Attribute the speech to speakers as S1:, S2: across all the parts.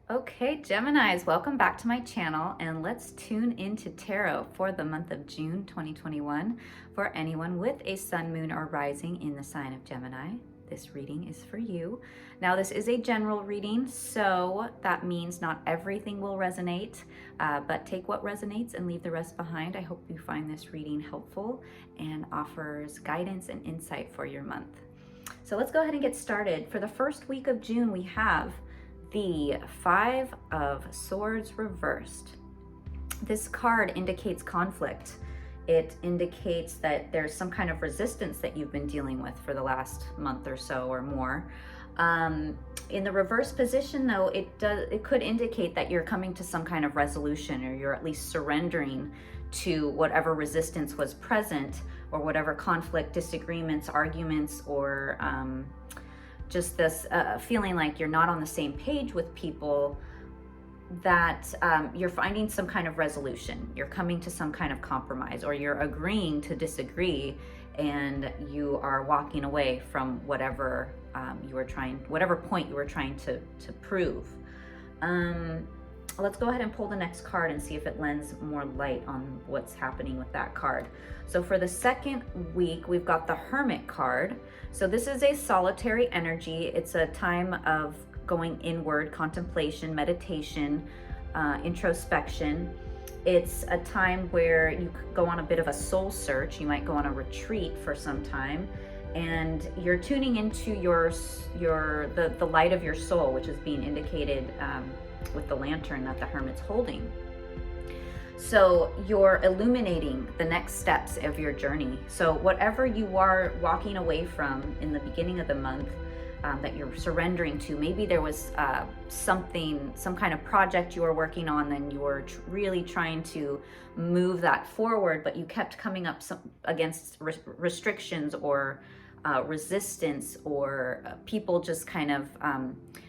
S1: Okay, Geminis, welcome back to my channel, and let's tune into tarot for the month of June 2021 for anyone with a sun, moon, or rising in the sign of Gemini. This reading is for you. Now, this is a general reading, so that means not everything will resonate, but take what resonates and leave the rest behind. I hope you find this reading helpful and offers guidance and insight for your month. So let's go ahead and get started. For the first week of June, we have the Five of Swords reversed. This card indicates conflict. It indicates that there's some kind of resistance that you've been dealing with for the last month or so or more. In the reverse position, though, it could indicate that you're coming to some kind of resolution, or you're at least surrendering to whatever resistance was present, or whatever conflict, disagreements, arguments, or just this feeling like you're not on the same page with people, that you're finding some kind of resolution. You're coming to some kind of compromise, or you're agreeing to disagree, and you are walking away from whatever whatever point you were trying to prove. Let's go ahead and pull the next card and see if it lends more light on what's happening with that card. So for the second week, we've got the Hermit card. So this is a solitary energy. It's a time of going inward, contemplation, meditation, introspection. It's a time where you go on a bit of a soul search. You might go on a retreat for some time, and you're tuning into the light of your soul, which is being indicated with the lantern that the Hermit's holding. So you're illuminating the next steps of your journey. So whatever you are walking away from in the beginning of the month, that you're surrendering to, maybe there was some kind of project you were working on, and you were really trying to move that forward, but you kept coming up against restrictions or resistance, or people just kind of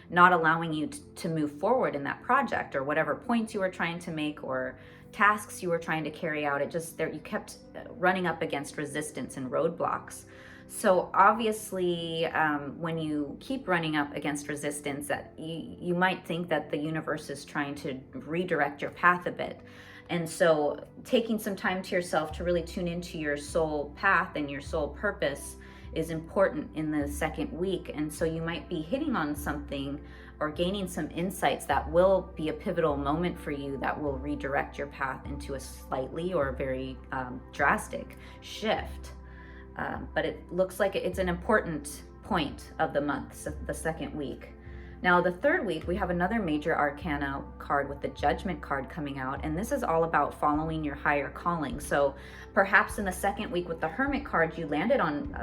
S1: not allowing you to move forward in that project, or whatever points you were trying to make or tasks you were trying to carry out. You kept running up against resistance and roadblocks. So obviously, when you keep running up against resistance, that you might think that the universe is trying to redirect your path a bit. And so taking some time to yourself to really tune into your soul path and your soul purpose is important in the second week. And so you might be hitting on something or gaining some insights that will be a pivotal moment for you, that will redirect your path into a slightly or very drastic shift. But it looks like it's an important point of the month, so the second week. Now, the third week, we have another major arcana card with the Judgment card coming out, and this is all about following your higher calling. So perhaps in the second week with the Hermit card, you landed on,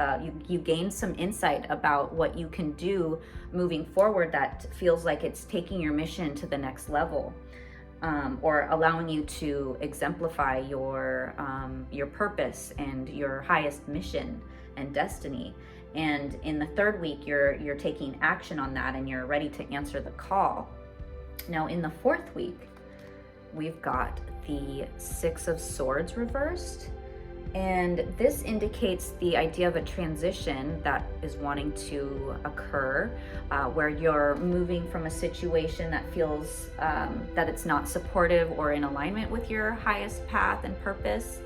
S1: you gained some insight about what you can do moving forward that feels like it's taking your mission to the next level. Or allowing you to exemplify your purpose and your highest mission and destiny. And in the third week, you're taking action on that, and you're ready to answer the call. Now, in the fourth week, we've got the Six of Swords reversed. And this indicates the idea of a transition that is wanting to occur, where you're moving from a situation that feels that it's not supportive or in alignment with your highest path and purpose.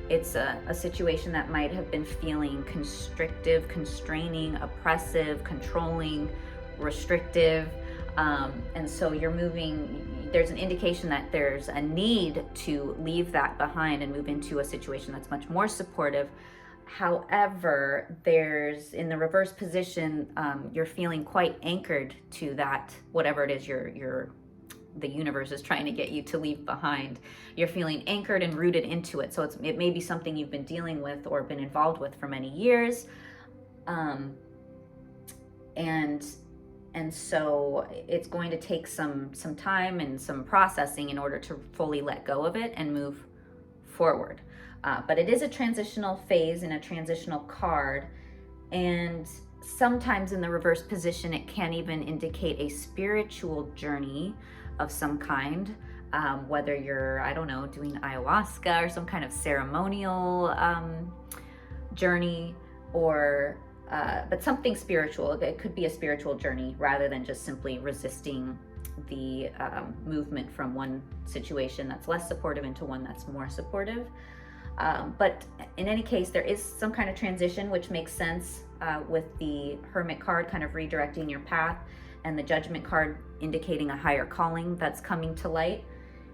S1: It's a situation that might have been feeling constrictive, constraining, oppressive, controlling, restrictive. And so you're moving, there's an indication that there's a need to leave that behind and move into a situation that's much more supportive. However, there's, in the reverse position, you're feeling quite anchored to that, whatever it is the universe is trying to get you to leave behind. You're feeling anchored and rooted into it. So it may be something you've been dealing with or been involved with for many years. And so it's going to take some time and some processing in order to fully let go of it and move forward. But it is a transitional phase and a transitional card. And sometimes in the reverse position, it can even indicate a spiritual journey of some kind, whether you're, I don't know, doing ayahuasca or some kind of ceremonial journey, or but something spiritual. It could be a spiritual journey rather than just simply resisting the movement from one situation that's less supportive into one that's more supportive. But in any case, there is some kind of transition, which makes sense with the Hermit card kind of redirecting your path, and the Judgment card indicating a higher calling that's coming to light.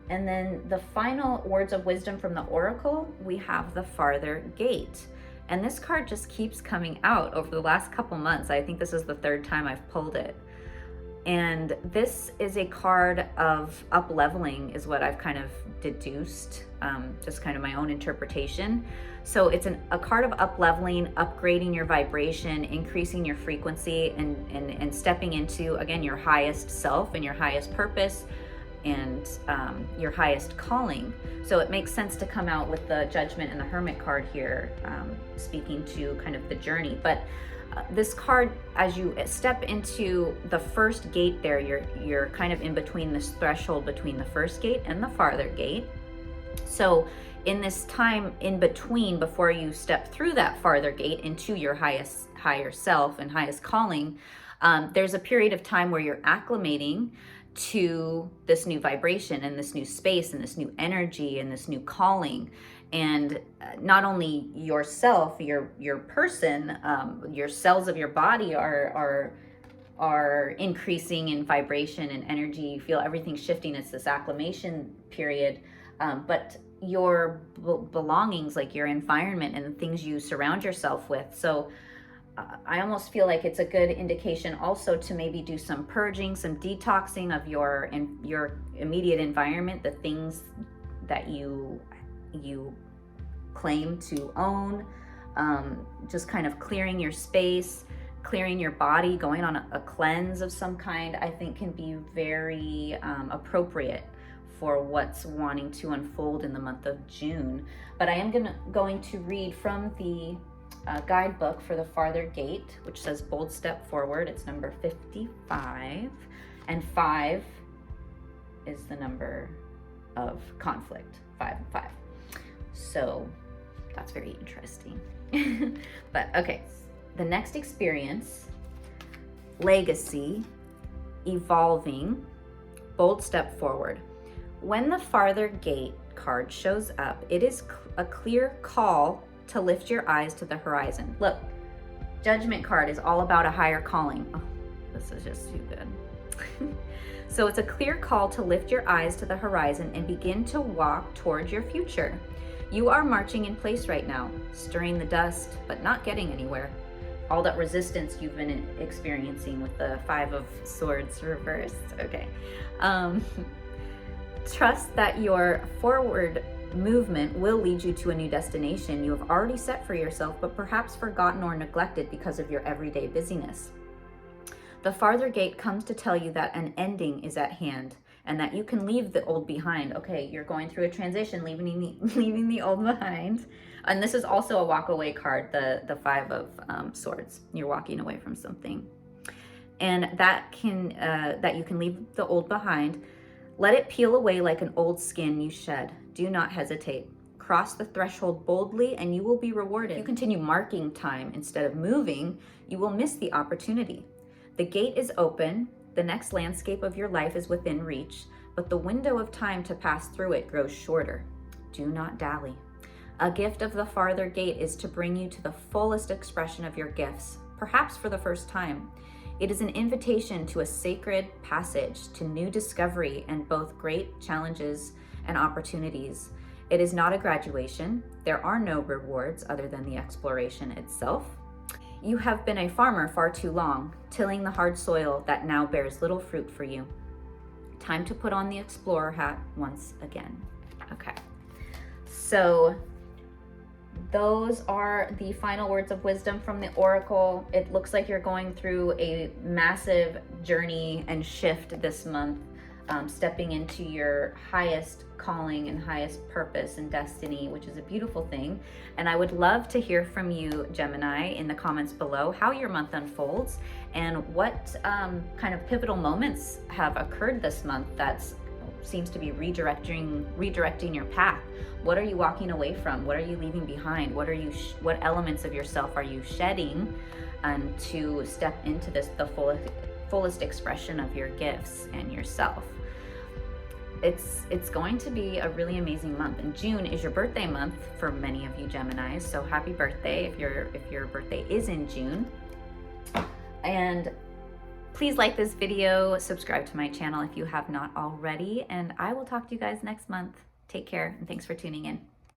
S1: And then the final words of wisdom from the Oracle, we have the Farther Gate. And this card just keeps coming out over the last couple months. I think this is the third time I've pulled it. And this is a card of up-leveling, is what I've kind of deduced, just kind of my own interpretation. So it's a card of up-leveling, upgrading your vibration, increasing your frequency, and stepping into, again, your highest self and your highest purpose, and your highest calling. So it makes sense to come out with the Judgment and the Hermit card here, speaking to kind of the journey. But this card, as you step into the first gate there, you're kind of in between this threshold between the first gate and the Farther Gate. So in this time in between, before you step through that Farther Gate into your higher self and highest calling, there's a period of time where you're acclimating to this new vibration and this new space and this new energy and this new calling. And not only yourself, your person, your cells of your body are increasing in vibration and energy. You feel everything shifting. It's this acclimation period, but your belongings, like your environment and the things you surround yourself with. So I almost feel like it's a good indication also to maybe do some purging, some detoxing of your immediate environment, the things that you claim to own, just kind of clearing your space, clearing your body, going on a cleanse of some kind, I think can be very appropriate for what's wanting to unfold in the month of June. But I am going to read from the guidebook for the Farther Gate, which says bold step forward. It's number 55, and 5 is the number of conflict, 5 and 5. So that's very interesting. But okay, the next experience, legacy, evolving, bold step forward. When the Farther Gate card shows up, it is a clear call to lift your eyes to the horizon. Look, Judgment card is all about a higher calling. Oh, this is just too good. So it's a clear call to lift your eyes to the horizon and begin to walk towards your future. You are marching in place right now, stirring the dust, but not getting anywhere. All that resistance you've been experiencing with the 5 of Swords reversed. Okay. Trust that your forward movement will lead you to a new destination you have already set for yourself, but perhaps forgotten or neglected because of your everyday busyness. The Farther Gate comes to tell you that an ending is at hand and that you can leave the old behind. Okay, you're going through a transition, leaving the old behind. And this is also a walk away card, the 5 of Swords. You're walking away from something. And that you can leave the old behind. Let it peel away like an old skin you shed. Do not hesitate. Cross the threshold boldly and you will be rewarded. If you continue marking time instead of moving, you will miss the opportunity. The gate is open. The next landscape of your life is within reach, but the window of time to pass through it grows shorter. Do not dally. A gift of the Farther Gate is to bring you to the fullest expression of your gifts, perhaps for the first time. It is an invitation to a sacred passage, to new discovery and both great challenges and opportunities. It is not a graduation. There are no rewards other than the exploration itself. You have been a farmer far too long, tilling the hard soil that now bears little fruit for you. Time to put on the explorer hat once again. Okay, so those are the final words of wisdom from the Oracle. It looks like you're going through a massive journey and shift this month, stepping into your highest calling and highest purpose and destiny, which is a beautiful thing. And I would love to hear from you, Gemini, in the comments below, how your month unfolds and what kind of pivotal moments have occurred this month that seems to be redirecting your path. What are you walking away from? What are you leaving behind? What elements of yourself are you shedding to step into the fullest expression of your gifts and yourself. It's going to be a really amazing month, and June is your birthday month for many of you Geminis, so happy birthday if your birthday is in June. And please like this video, subscribe to my channel if you have not already, and I will talk to you guys next month. Take care, and thanks for tuning in.